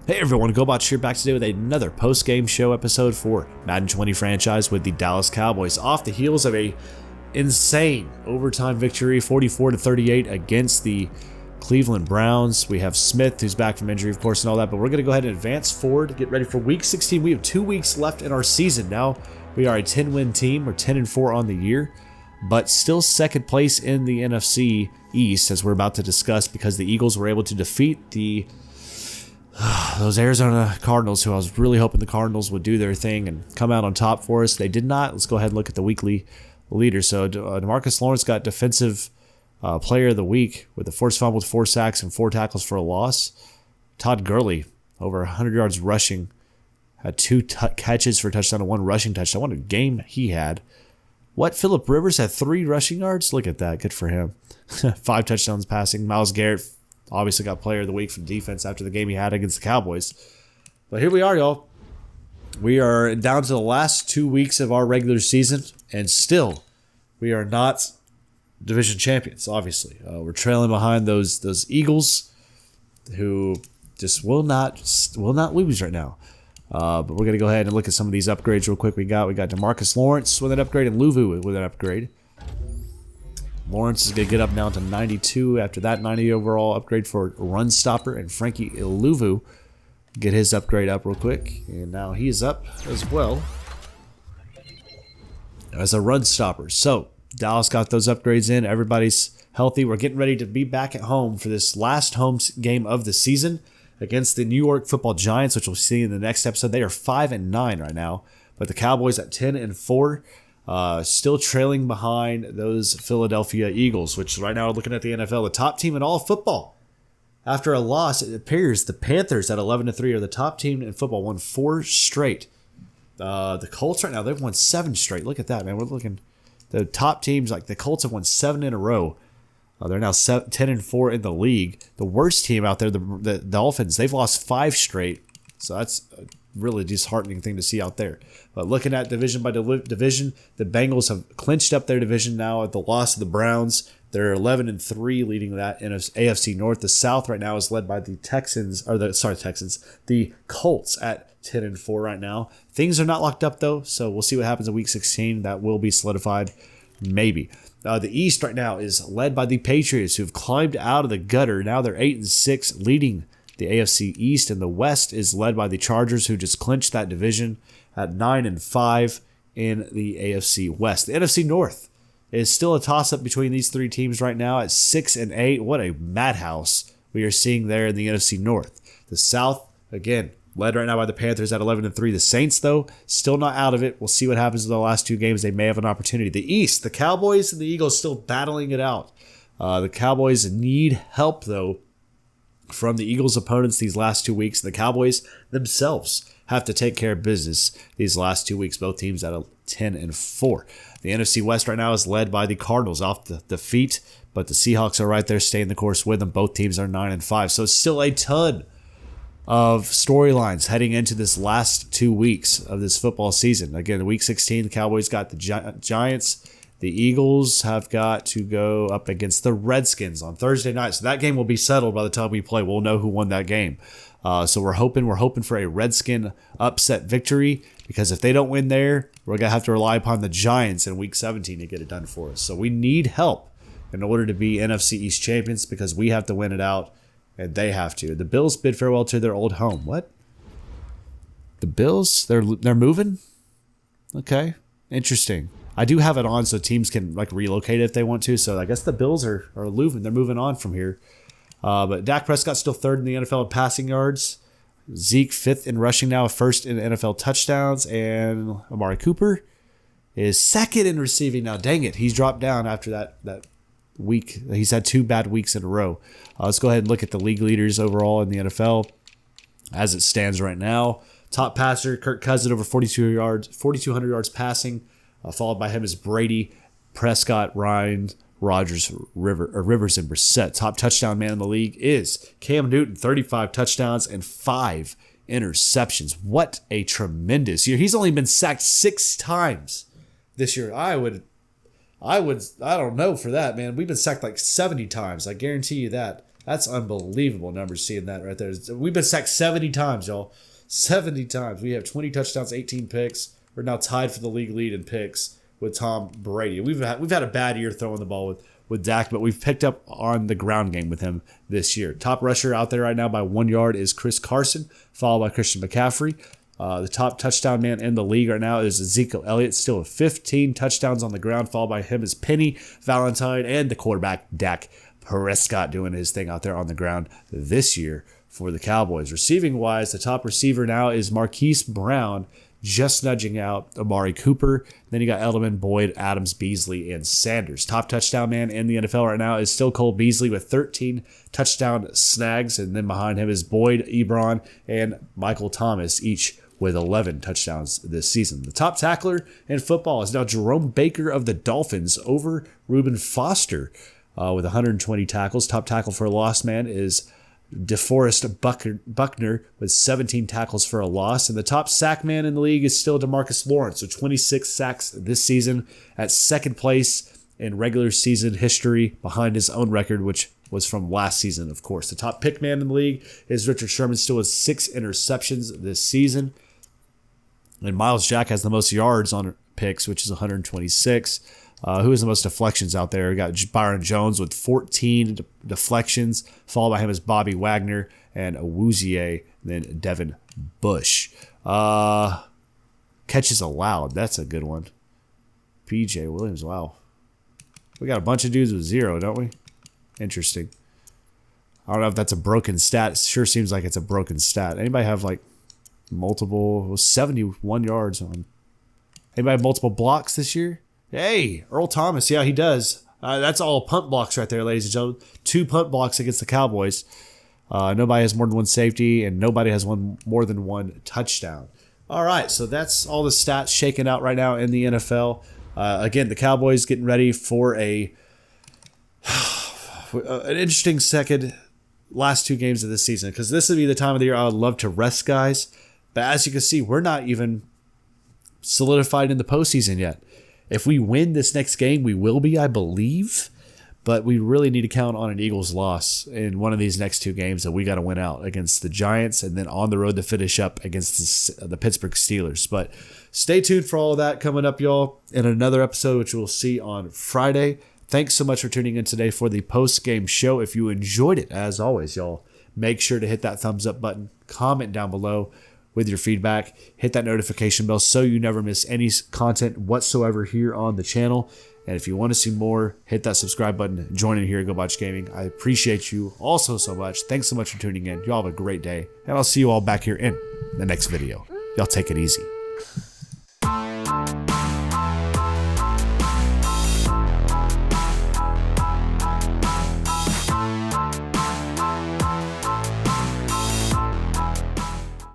Hey everyone, GoBots here back today with another post-game show episode for Madden 20 franchise with the Dallas Cowboys off the heels of a insane overtime victory 44-38 against the Cleveland Browns. We have Smith, who's back from injury, of course, and all that, but we're going to go ahead and advance forward, get ready for Week 16. We have 2 weeks left in our season. Now we are a 10-win team. We're 10-4 on the year, but still second place in the NFC East, as we're about to discuss, because the Eagles were able to defeat those Arizona Cardinals, who I was really hoping the Cardinals would do their thing and come out on top for us. They did not. Let's go ahead and look at the weekly leader. So DeMarcus Lawrence got Defensive Player of the Week with a forced fumble, 4 sacks, and 4 tackles for a loss. Todd Gurley, over 100 yards rushing, had 2 catches for a touchdown and 1 rushing touchdown. What a game he had. Phillip Rivers had 3 rushing yards? Look at that. Good for him. 5 touchdowns passing. Myles Garrett obviously got Player of the Week from defense after the game he had against the Cowboys. But here we are, y'all. We are down to the last 2 weeks of our regular season, and still, we are not division champions, obviously. We're trailing behind those Eagles, who just will not lose right now. But we're going to go ahead and look at some of these upgrades real quick. We got DeMarcus Lawrence with an upgrade and Luvu with an upgrade. Lawrence is going to get up now to 92 after that 90 overall upgrade for run stopper, and Frankie Luvu get his upgrade up real quick, and now he's up as well as a run stopper. So Dallas got those upgrades in. Everybody's healthy. We're getting ready to be back at home for this last home game of the season against the New York Football Giants, which we'll see in the next episode. They are 5-9 right now, but the Cowboys at 10-4. Still trailing behind those Philadelphia Eagles, which right now are looking at the NFL, the top team in all of football. After a loss, it appears the Panthers at 11-3 are the top team in football, won 4 straight. The Colts right now, they've won 7 straight. Look at that, man. We're looking, the top teams, like the Colts have won 7 in a row. They're now 10-4 in the league. The worst team out there, the Dolphins, they've lost 5 straight. So that's really disheartening thing to see out there. But looking at division by division, the Bengals have clinched up their division now at the loss of the Browns. They're 11-3, leading that in AFC North. The South right now is led by the the Colts at 10-4 right now. Things are not locked up though, so we'll see what happens in Week 16. That will be solidified, maybe. The East right now is led by the Patriots, who've climbed out of the gutter. Now they're 8-6, leading the AFC East, and the West is led by the Chargers, who just clinched that division at 9-5 in the AFC West. The NFC North is still a toss-up between these 3 teams right now at 6-8. What a madhouse we are seeing there in the NFC North. The South, again, led right now by the Panthers at 11-3. The Saints, though, still not out of it. We'll see what happens in the last 2 games. They may have an opportunity. The East, the Cowboys and the Eagles still battling it out. The Cowboys need help, though, from the Eagles' opponents these last 2 weeks. The Cowboys themselves have to take care of business these last 2 weeks. Both teams at 10-4. The NFC West right now is led by the Cardinals off the defeat, but the Seahawks are right there staying the course with them. Both teams are 9-5. So it's still a ton of storylines heading into this last 2 weeks of this football season. Again, Week 16, the Cowboys got the Giants. The Eagles have got to go up against the Redskins on Thursday night. So that game will be settled by the time we play. We'll know who won that game. So we're hoping for a Redskin upset victory, because if they don't win there, we're going to have to rely upon the Giants in Week 17 to get it done for us. So we need help in order to be NFC East champions, because we have to win it out and they have to. The Bills bid farewell to their old home. What? The Bills? They're moving? Okay. Interesting. I do have it on so teams can relocate if they want to. So I guess the Bills are moving. They're moving on from here. But Dak Prescott still 3rd in the NFL in passing yards. Zeke 5th in rushing now, 1st in NFL touchdowns. And Amari Cooper is 2nd in receiving now. Dang it. He's dropped down after that week. He's had 2 bad weeks in a row. Let's go ahead and look at the league leaders overall in the NFL as it stands right now. Top passer, Kirk Cousins, over 4,200 yards passing. Followed by him is Brady, Prescott, Ryan, Rodgers, Rivers, and Brissett. Top touchdown man in the league is Cam Newton, 35 touchdowns and 5 interceptions. What a tremendous year. He's only been sacked 6 times this year. I don't know for that, man. We've been sacked like 70 times. I guarantee you that. That's unbelievable numbers seeing that right there. We've been sacked 70 times, y'all. 70 times. We have 20 touchdowns, 18 picks. We're now tied for the league lead in picks with Tom Brady. We've had a bad year throwing the ball with Dak, but we've picked up on the ground game with him this year. Top rusher out there right now by 1 yard is Chris Carson, followed by Christian McCaffrey. The top touchdown man in the league right now is Ezekiel Elliott, still with 15 touchdowns on the ground. Followed by him is Penny Valentine and the quarterback Dak Prescott doing his thing out there on the ground this year for the Cowboys. Receiving wise, the top receiver now is Marquise Brown, just nudging out Amari Cooper. Then you got Edelman, Boyd, Adams, Beasley, and Sanders. Top touchdown man in the NFL right now is still Cole Beasley with 13 touchdown snags. And then behind him is Boyd, Ebron, and Michael Thomas, each with 11 touchdowns this season. The top tackler in football is now Jerome Baker of the Dolphins over Reuben Foster with 120 tackles. Top tackle for a loss man is DeForest Buckner with 17 tackles for a loss. And the top sack man in the league is still DeMarcus Lawrence with 26 sacks this season, at second place in regular season history behind his own record, which was from last season, of course. The top pick man in the league is Richard Sherman, still with 6 interceptions this season. And Miles Jack has the most yards on picks, which is 126. Who has the most deflections out there? We got Byron Jones with 14 deflections. Followed by him is Bobby Wagner and Awuzie, then Devin Bush. Catches allowed. That's a good one. PJ Williams. Wow. We got a bunch of dudes with 0, don't we? Interesting. I don't know if that's a broken stat. It sure seems like it's a broken stat. Anybody have like multiple 71 yards on? Anybody have multiple blocks this year? Hey, Earl Thomas. Yeah, he does. That's all punt blocks right there, ladies and gentlemen. 2 punt blocks against the Cowboys. Nobody has more than 1 safety, and nobody has more than 1 touchdown. All right, so that's all the stats shaking out right now in the NFL. Again, the Cowboys getting ready for an interesting last 2 games of this season, because this would be the time of the year I would love to rest guys. But as you can see, we're not even solidified in the postseason yet. If we win this next game, we will be, I believe. But we really need to count on an Eagles loss in one of these next 2 games that we got to win out against the Giants and then on the road to finish up against the Pittsburgh Steelers. But stay tuned for all of that coming up, y'all, in another episode, which we'll see on Friday. Thanks so much for tuning in today for the post-game show. If you enjoyed it, as always, y'all, make sure to hit that thumbs up button, comment down below with your feedback, hit that notification bell so you never miss any content whatsoever here on the channel. And if you want to see more, hit that subscribe button, join in here at Go Watch Gaming. I appreciate you also so much. Thanks so much for tuning in. Y'all have a great day, and I'll see you all back here in the next video. Y'all take it easy.